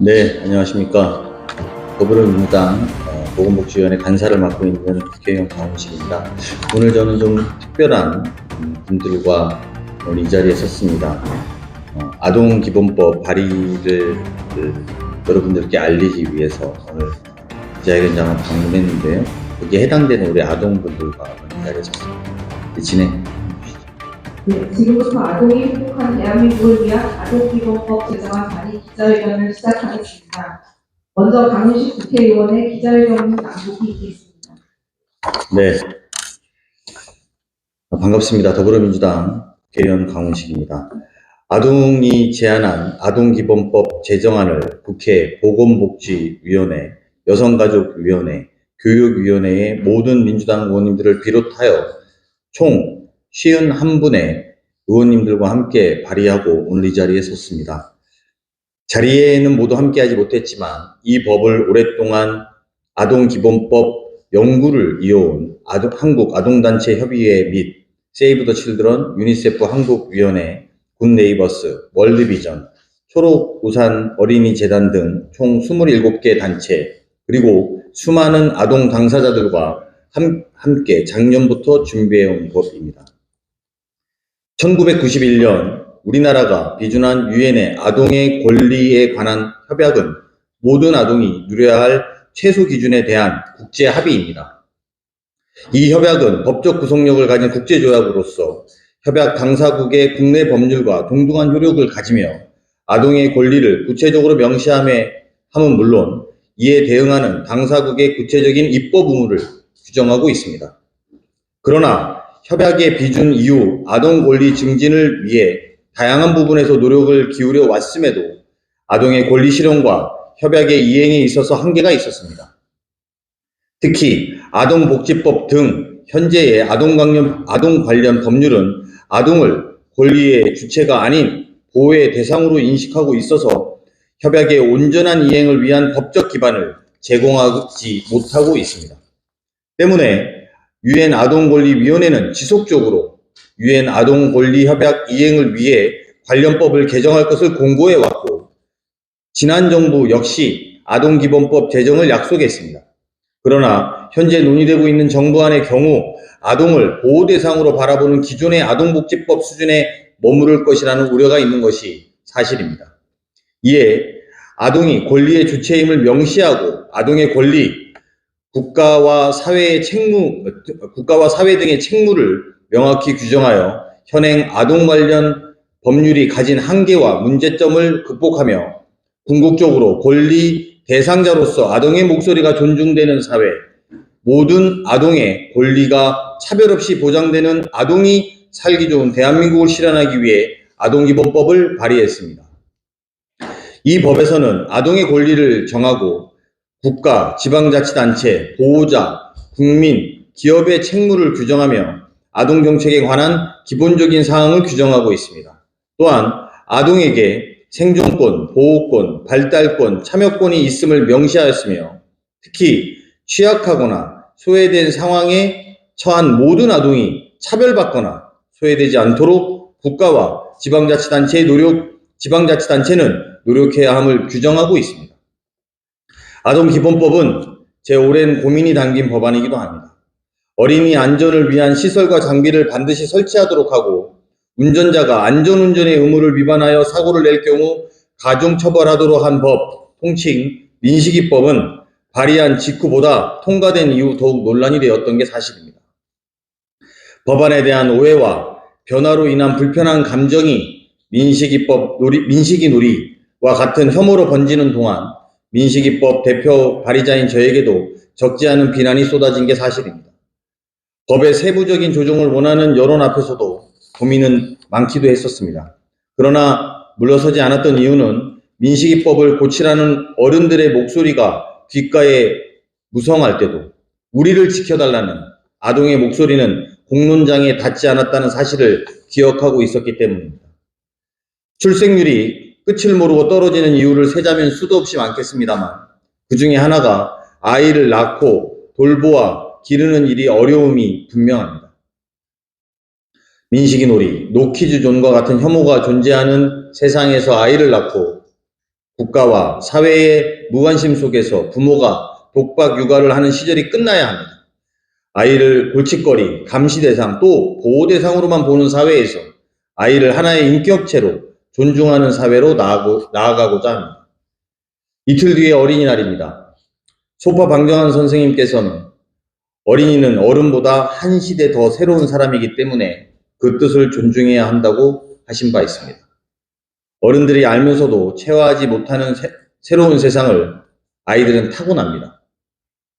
네, 안녕하십니까. 더불어민주당 보건복지위원회 간사를 맡고 있는 국회의원 강훈식입니다. 오늘 저는 좀 특별한 분들과 오늘 이 자리에 섰습니다. 아동기본법 발의를 여러분들께 알리기 위해서 오늘 기자회견장을 방문했는데요. 여기에 해당되는 우리 아동분들과 이 자리에 섰습니다. 진행. 네, 지금부터 아동이 행복한 대한민국을 위한 아동기본법 제정안 발의 기자회견을 시작하겠습니다. 먼저 강훈식 국회의원의 기자회견 낭독이 있겠습니다. 네, 반갑습니다. 더불어민주당 국회의원 강훈식입니다. 아동이 제안한 아동기본법 제정안을 국회 보건복지위원회, 여성가족위원회, 교육위원회의 모든 민주당 의원님들을 비롯하여 총 51분의 의원님들과 함께 발의하고 오늘 이 자리에 섰습니다. 자리에는 모두 함께하지 못했지만 이 법을 오랫동안 아동기본법 연구를 이어온 한국아동단체 협의회 및 세이브 더 칠드런, 유니세프 한국위원회, 굿네이버스, 월드비전, 초록우산 어린이재단 등 총 27개 단체 그리고 수많은 아동 당사자들과 함께 작년부터 준비해온 법입니다. 1991년 우리나라가 비준한 유엔의 아동의 권리에 관한 협약은 모든 아동이 누려야 할 최소 기준에 대한 국제 합의입니다. 이 협약은 법적 구속력을 가진 국제조약으로서 협약 당사국의 국내 법률과 동등한 효력을 가지며 아동의 권리를 구체적으로 명시함은 물론 이에 대응하는 당사국의 구체적인 입법 의무를 규정하고 있습니다. 그러나 협약의 비준 이후 아동 권리 증진을 위해 다양한 부분에서 노력을 기울여 왔음에도 아동의 권리 실현과 협약의 이행에 있어서 한계가 있었습니다. 특히 아동복지법 등 현재의 아동 관련 법률은 아동을 권리의 주체가 아닌 보호의 대상으로 인식하고 있어서 협약의 온전한 이행을 위한 법적 기반을 제공하지 못하고 있습니다. 때문에 유엔 아동권리위원회는 지속적으로 유엔 아동권리협약 이행을 위해 관련 법을 개정할 것을 공고해 왔고 지난 정부 역시 아동기본법 제정을 약속했습니다. 그러나 현재 논의되고 있는 정부안의 경우 아동을 보호 대상으로 바라보는 기존의 아동복지법 수준에 머무를 것이라는 우려가 있는 것이 사실입니다. 이에 아동이 권리의 주체임을 명시하고 아동의 권리, 국가와 사회 등의 책무를 명확히 규정하여 현행 아동 관련 법률이 가진 한계와 문제점을 극복하며 궁극적으로 권리 대상자로서 아동의 목소리가 존중되는 사회, 모든 아동의 권리가 차별 없이 보장되는 아동이 살기 좋은 대한민국을 실현하기 위해 아동기본법을 발의했습니다. 이 법에서는 아동의 권리를 정하고 국가, 지방자치단체, 보호자, 국민, 기업의 책무를 규정하며 아동정책에 관한 기본적인 사항을 규정하고 있습니다. 또한 아동에게 생존권, 보호권, 발달권, 참여권이 있음을 명시하였으며 특히 취약하거나 소외된 상황에 처한 모든 아동이 차별받거나 소외되지 않도록 국가와 지방자치단체는 노력해야 함을 규정하고 있습니다. 아동기본법은 제 오랜 고민이 담긴 법안이기도 합니다. 어린이 안전을 위한 시설과 장비를 반드시 설치하도록 하고 운전자가 안전운전의 의무를 위반하여 사고를 낼 경우 가중처벌하도록 한 법, 통칭 민식이법은 발의한 직후보다 통과된 이후 더욱 논란이 되었던 게 사실입니다. 법안에 대한 오해와 변화로 인한 불편한 감정이 민식이 놀이와 같은 혐오로 번지는 동안 민식이법 대표 발의자인 저에게도 적지 않은 비난이 쏟아진 게 사실입니다. 법의 세부적인 조정을 원하는 여론 앞에서도 고민은 많기도 했었습니다. 그러나 물러서지 않았던 이유는 민식이법을 고치라는 어른들의 목소리가 귓가에 무성할 때도 우리를 지켜달라는 아동의 목소리는 공론장에 닿지 않았다는 사실을 기억하고 있었기 때문입니다. 출생률이 끝을 모르고 떨어지는 이유를 세자면 수도 없이 많겠습니다만 그 중에 하나가 아이를 낳고 돌보아 기르는 일이 어려움이 분명합니다. 민식이 놀이, 노키즈 존과 같은 혐오가 존재하는 세상에서 아이를 낳고 국가와 사회의 무관심 속에서 부모가 독박 육아를 하는 시절이 끝나야 합니다. 아이를 골칫거리, 감시 대상, 또 보호 대상으로만 보는 사회에서 아이를 하나의 인격체로 존중하는 사회로 나아가고자 합니다. 이틀 뒤에 어린이날입니다. 소파 방정환 선생님께서는 어린이는 어른보다 한 시대 더 새로운 사람이기 때문에 그 뜻을 존중해야 한다고 하신 바 있습니다. 어른들이 알면서도 체화하지 못하는 새로운 세상을 아이들은 타고납니다.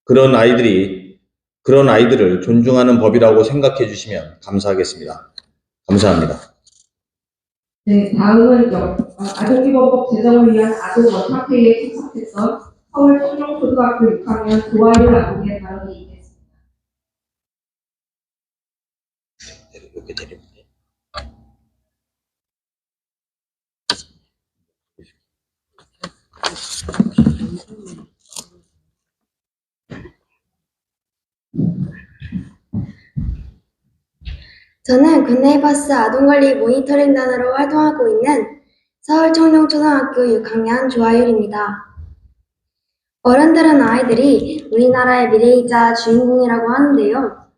그런 아이들을 존중하는 법이라고 생각해 주시면 감사하겠습니다. 감사합니다. 네, 다음은 아동기본법 제정을 위한 아동 원탁회의에 참석했던 서울 청룡초등학교 6학년 조아율 아동의 발언이 있겠습니다. 이렇게 드립니다. 저는 굿네이버스 아동관리 모니터링단으로 활동하고 있는 서울 청룡초등학교 6학년 조아율입니다. 어른들은 아이들이 우리나라의 미래이자 주인공이라고 하는데요.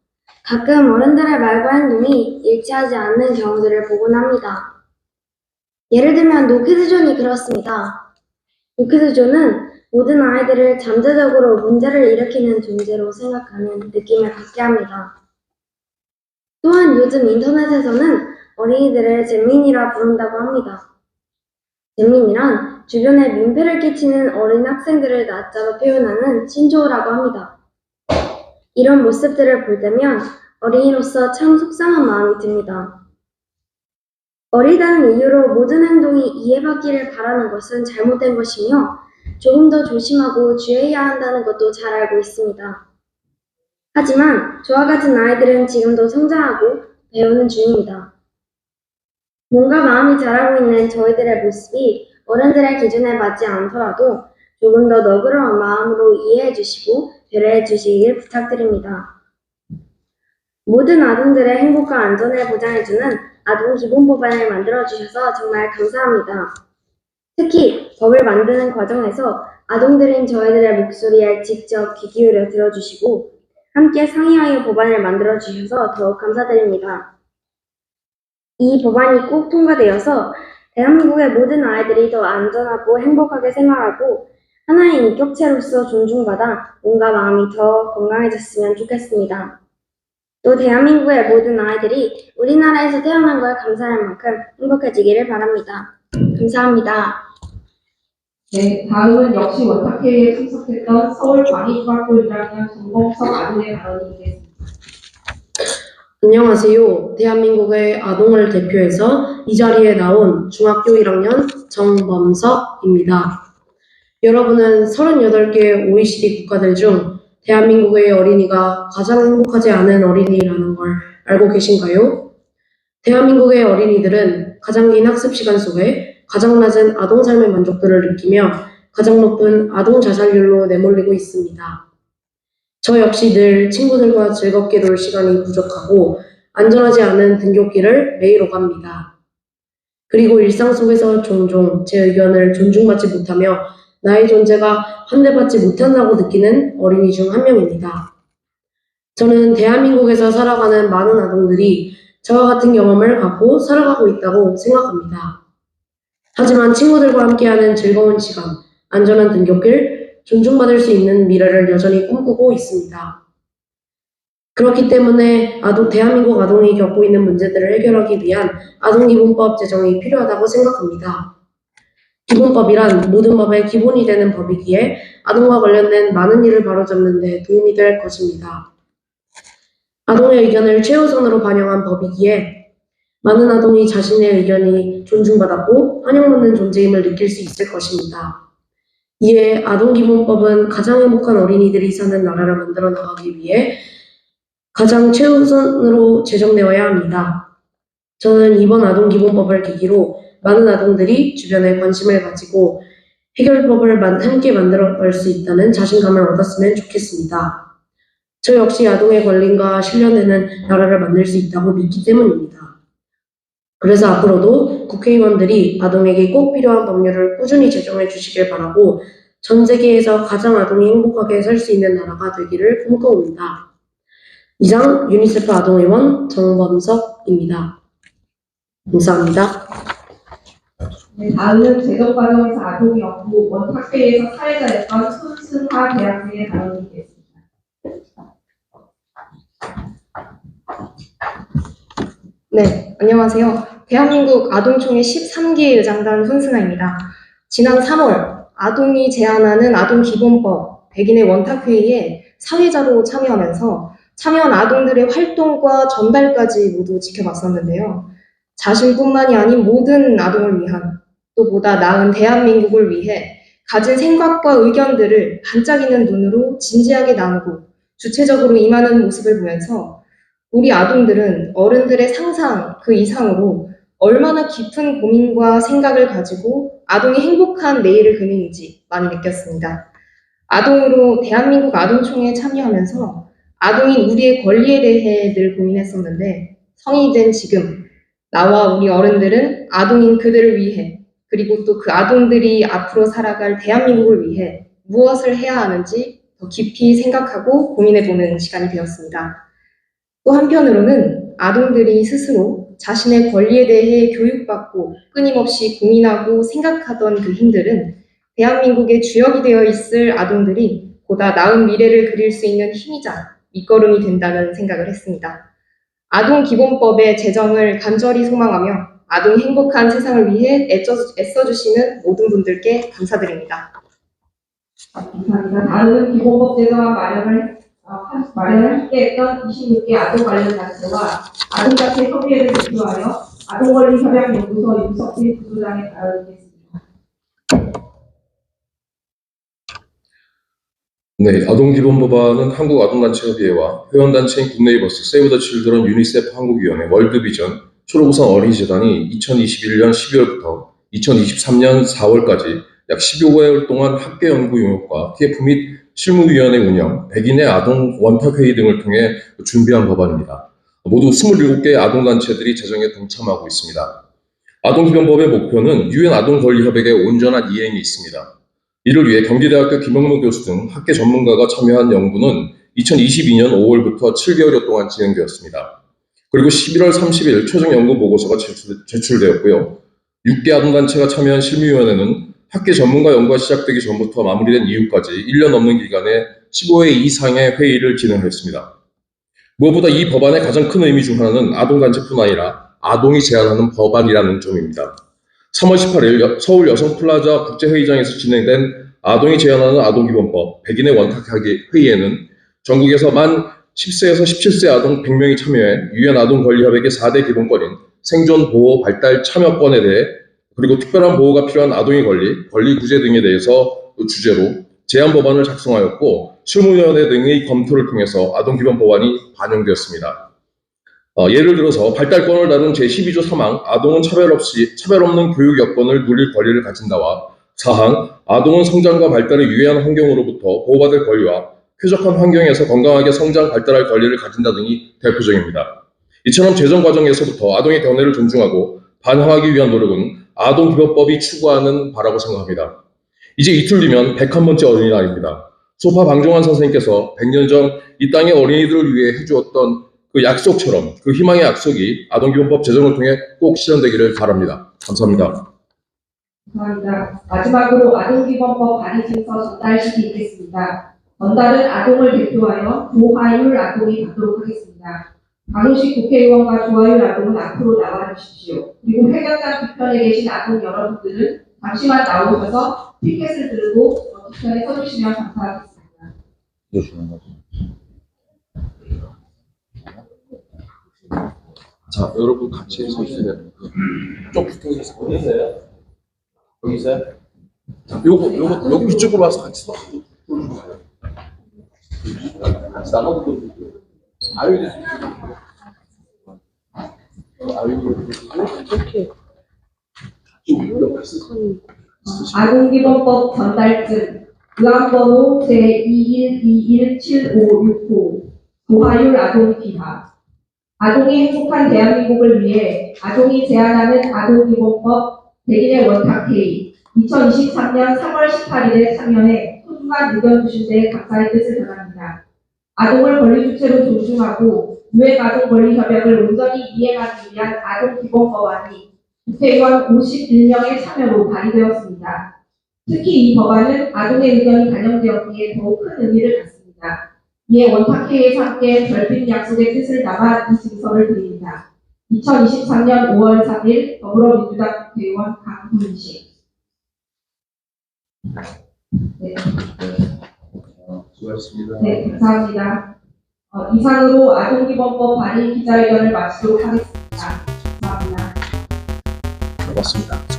가끔 어른들의 말과 행동이 일치하지 않는 경우들을 보곤 합니다. 예를 들면 노키즈존이 그렇습니다. 노키즈존은 모든 아이들을 잠재적으로 문제를 일으키는 존재로 생각하는 느낌을 받게 합니다. 또한 요즘 인터넷에서는 어린이들을 잼민이라 부른다고 합니다. 잼민이란 주변에 민폐를 끼치는 어린 학생들을 낮잡아 표현하는 신조어라고 합니다. 이런 모습들을 볼 때면 어린이로서 참 속상한 마음이 듭니다. 어리다는 이유로 모든 행동이 이해받기를 바라는 것은 잘못된 것이며 조금 더 조심하고 주의해야 한다는 것도 잘 알고 있습니다. 하지만 저와 같은 아이들은 지금도 성장하고 배우는 중입니다. 몸과 마음이 자라고 있는 저희들의 모습이 어른들의 기준에 맞지 않더라도 조금 더 너그러운 마음으로 이해해 주시고 배려해 주시길 부탁드립니다. 모든 아동들의 행복과 안전을 보장해주는 아동기본법안을 만들어주셔서 정말 감사합니다. 특히 법을 만드는 과정에서 아동들인 저희들의 목소리에 직접 귀 기울여 들어주시고 함께 상의하여 법안을 만들어주셔서 더욱 감사드립니다. 이 법안이 꼭 통과되어서 대한민국의 모든 아이들이 더 안전하고 행복하게 생활하고 하나의 인격체로서 존중받아 몸과 마음이 더 건강해졌으면 좋겠습니다. 또 대한민국의 모든 아이들이 우리나라에서 태어난 걸 감사할 만큼 행복해지기를 바랍니다. 감사합니다. 네, 다음은 역시 원탁회의에 참석했던 서울 광희중학교 1학년 정범석 아동의 발언이 있겠습니다. 안녕하세요. 대한민국의 아동을 대표해서 이 자리에 나온 중학교 1학년 정범석입니다. 여러분은 38개 OECD 국가들 중 대한민국의 어린이가 가장 행복하지 않은 어린이라는 걸 알고 계신가요? 대한민국의 어린이들은 가장 긴 학습 시간 속에 가장 낮은 아동 삶의 만족도를 느끼며 가장 높은 아동 자살률로 내몰리고 있습니다. 저 역시 늘 친구들과 즐겁게 놀 시간이 부족하고 안전하지 않은 등굣길을 매일 오갑니다. 그리고 일상 속에서 종종 제 의견을 존중받지 못하며 나의 존재가 환대받지 못한다고 느끼는 어린이 중 한 명입니다. 저는 대한민국에서 살아가는 많은 아동들이 저와 같은 경험을 갖고 살아가고 있다고 생각합니다. 하지만 친구들과 함께하는 즐거운 시간, 안전한 등굣길, 존중받을 수 있는 미래를 여전히 꿈꾸고 있습니다. 그렇기 때문에 대한민국 아동이 겪고 있는 문제들을 해결하기 위한 아동기본법 제정이 필요하다고 생각합니다. 기본법이란 모든 법의 기본이 되는 법이기에 아동과 관련된 많은 일을 바로잡는 데 도움이 될 것입니다. 아동의 의견을 최우선으로 반영한 법이기에 많은 아동이 자신의 의견이 존중받았고 환영받는 존재임을 느낄 수 있을 것입니다. 이에 아동기본법은 가장 행복한 어린이들이 사는 나라를 만들어 나가기 위해 가장 최우선으로 제정되어야 합니다. 저는 이번 아동기본법을 계기로 많은 아동들이 주변에 관심을 가지고 해결법을 함께 만들어갈 수 있다는 자신감을 얻었으면 좋겠습니다. 저 역시 아동의 권리가 실현되는 나라를 만들 수 있다고 믿기 때문입니다. 그래서 앞으로도 국회의원들이 아동에게 꼭 필요한 법률을 꾸준히 제정해 주시길 바라고 전 세계에서 가장 아동이 행복하게 살 수 있는 나라가 되기를 꿈꿔옵니다. 이상 유니세프 아동의원 정범석입니다. 감사합니다. 네, 다음은 재정 과정에서 아동이 없고 원탁회에서 사회자였던 손승화 대학생의 발언이겠습니다. 네, 안녕하세요. 대한민국 아동총회 13기 의장단 손승아입니다. 지난 3월 아동이 제안하는 아동기본법 백인의 원탁회의에 사회자로 참여하면서 참여한 아동들의 활동과 전달까지 모두 지켜봤었는데요. 자신뿐만이 아닌 모든 아동을 위한 또 보다 나은 대한민국을 위해 가진 생각과 의견들을 반짝이는 눈으로 진지하게 나누고 주체적으로 임하는 모습을 보면서 우리 아동들은 어른들의 상상 그 이상으로 얼마나 깊은 고민과 생각을 가지고 아동이 행복한 내일을 그리는지 많이 느꼈습니다. 아동으로 대한민국 아동총회에 참여하면서 아동인 우리의 권리에 대해 늘 고민했었는데 성인이 된 지금 나와 우리 어른들은 아동인 그들을 위해 그리고 또 그 아동들이 앞으로 살아갈 대한민국을 위해 무엇을 해야 하는지 더 깊이 생각하고 고민해보는 시간이 되었습니다. 또 한편으로는 아동들이 스스로 자신의 권리에 대해 교육받고 끊임없이 고민하고 생각하던 그 힘들은 대한민국의 주역이 되어 있을 아동들이 보다 나은 미래를 그릴 수 있는 힘이자 밑거름이 된다는 생각을 했습니다. 아동기본법의 제정을 간절히 소망하며 아동이 행복한 세상을 위해 애써주시는 모든 분들께 감사드립니다. 감사합니다. 다음은 기본법 제정안 마련을 함께했던 26개 아동 관련 단체와 아동자치 협의회를 대표하여 아동권리협약연구소 윤석진 부소장의 발언이겠습니다. 네, 아동기본법안은 한국아동단체협의회와 회원단체인 굿네이버스, 세이브 더 칠드런, 유니세프 한국위원회, 월드비전, 초록우산 어린이재단이 2021년 12월부터 2023년 4월까지 약 15개월 동안 학계연구 용역과 TF 및 실무위원회 운영, 백인의 아동 원탁회의 등을 통해 준비한 법안입니다. 모두 27개의 아동단체들이 제정에 동참하고 있습니다. 아동기본법의 목표는 유엔 아동권리협약의 온전한 이행이 있습니다. 이를 위해 경기대학교 김영무 교수 등 학계 전문가가 참여한 연구는 2022년 5월부터 7개월여 동안 진행되었습니다. 그리고 11월 30일 최종 연구 보고서가 제출되었고요. 6개 아동단체가 참여한 실무위원회는 학계 전문가 연구가 시작되기 전부터 마무리된 이후까지 1년 넘는 기간에 15회 이상의 회의를 진행했습니다. 무엇보다 이 법안의 가장 큰 의미 중 하나는 아동단체뿐 아니라 아동이 제안하는 법안이라는 점입니다. 3월 18일 서울 여성플라자 국제회의장에서 진행된 아동이 제안하는 아동기본법 백인의 원탁회의에는 전국에서 만 10세에서 17세 아동 100명이 참여해 유엔 아동권리협약의 4대 기본권인 생존, 보호, 발달, 참여권에 대해 그리고 특별한 보호가 필요한 아동의 권리 구제 등에 대해서 주제로 제안 법안을 작성하였고 실무위원회 등의 검토를 통해서 아동기본법안이 반영되었습니다. 예를 들어서 발달권을 다룬 제12조 3항 아동은 차별 없는 교육 여건을 누릴 권리를 가진다와 4항 아동은 성장과 발달의 유해한 환경으로부터 보호받을 권리와 쾌적한 환경에서 건강하게 성장 발달할 권리를 가진다 등이 대표적입니다. 이처럼 제정 과정에서부터 아동의 견해를 존중하고 반영하기 위한 노력은 아동기본법이 추구하는 바라고 생각합니다. 이제 이틀 뒤면 101번째 어린이날입니다. 소파 방종환 선생님께서 100년 전 이 땅의 어린이들을 위해 해주었던 그 약속처럼 그 희망의 약속이 아동기본법 제정을 통해 꼭 실현되기를 바랍니다. 감사합니다. 감사합니다. 마지막으로 아동기본법 발의 진서 전달식이 있겠습니다. 전달은 아동을 대표하여 조하율 아동이 받도록 하겠습니다. 강훈식 국회의원과 조하율 아동은 앞으로 나와 주십시오. 그리고 회견장 뒤편에 계신 아동 여러분들은 잠시만 나오셔서 피켓을 들고 뒤편에 서주시면 감사하겠습니다. 자, 여러분 같이 서주세요. 좀 붙어주세요. 어디 있어요? 여기 있어요? 자, 요거 이쪽으로 와서 같이 서. 같이 나눠도 아동기본법 전달증 의안번호 제21217565 조하율 아동 귀하 아동이 행복한 대한민국을 위해 아동이 제안하는 아동기본법 백인의 원탁회의 2023년 3월 18일에 참여해 소중한 의견 주신 데 감사의 뜻을 전합니다. 아동을 권리 주체로 존중하고 유엔아동권리협약을 온전히 이행하기 위한 아동기본법안이 국회의원 51명의 참여로 발의되었습니다. 특히 이 법안은 아동의 의견이 반영되었기에 더욱 큰 의미를 갖습니다. 이에 원탁회의에 함께 별빛 약속의 뜻을 담아 이 증서를 드립니다. 2023년 5월 3일 더불어민주당 국회의원 강훈식. 네, 수고하셨습니다. 네, 감사합니다. 이상으로 아동기본법 발의 기자회견을 마치도록 하겠습니다. 감사합니다. 고맙습니다.